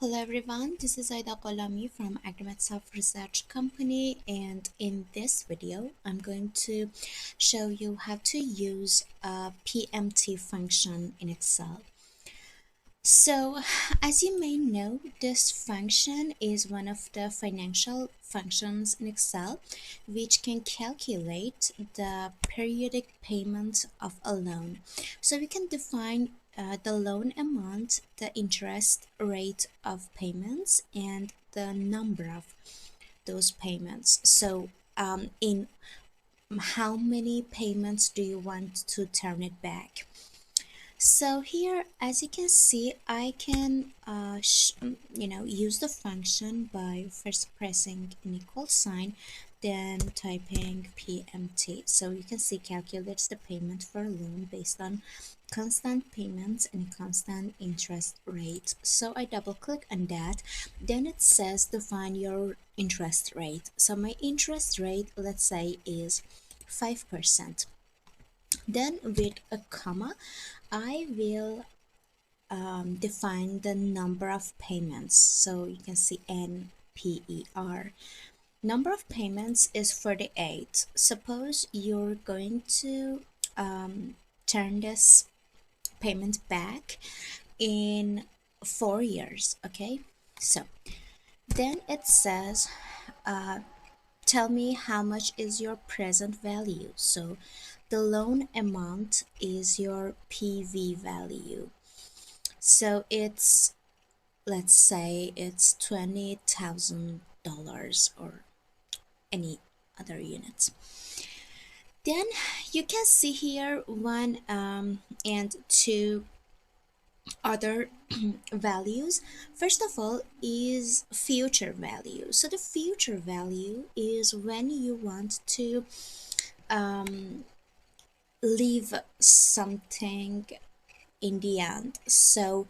Hello everyone, this is Aida Kolami from Agrimet Research Company, and in this video I'm going to show you how to use a PMT function in Excel. So as you may know, this function is one of the financial functions in Excel which can calculate the periodic payment of a loan. So we can define the loan amount, the interest rate of payments, and the number of those payments. So in how many payments do you want to turn it back? So here, as you can see, I can use the function by first pressing an equal sign, then typing PMT. So you can see calculates the payment for a loan based on constant payments and constant interest rate. So I double click on that, then it says define your interest rate. So my interest rate, let's say, is 5%. Then with a comma, I will define the number of payments. So you can see NPER. Number of payments is 48. Suppose you're going to turn this payment back in 4 years. Okay, so then it says tell me how much is your present value. So the loan amount is your PV value. So it's, let's say it's $20,000 or any other units. Then you can see here one and two other values. First of all is future value. So the future value is when you want to leave something in the end. So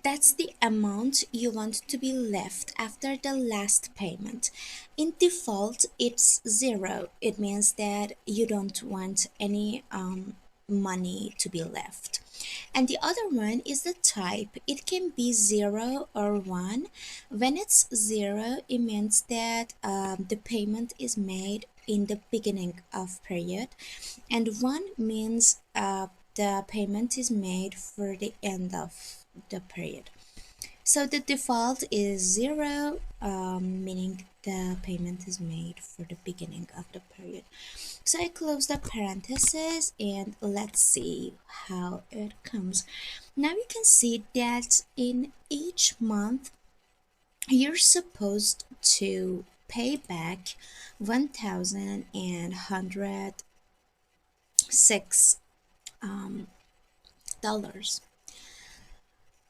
that's the amount you want to be left after the last payment. In default, it's 0. It means that you don't want any money to be left. And the other one is the type. It can be 0 or 1. When it's 0, it means that the payment is made in the beginning of period, and 1 means the payment is made for the end of the period. So the default is 0, meaning the payment is made for the beginning of the period. So I close the parenthesis and let's see how it comes. Now you can see that in each month you're supposed to pay back $1,106 dollars.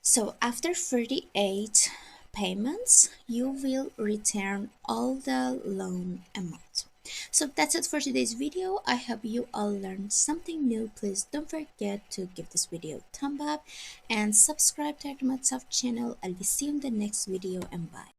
So after 38 payments, you will return all the loan amount. So that's it for today's video. I hope you all learned something new. Please don't forget to give this video a thumb up and subscribe to our channel. I'll be seeing you in the next video, and bye.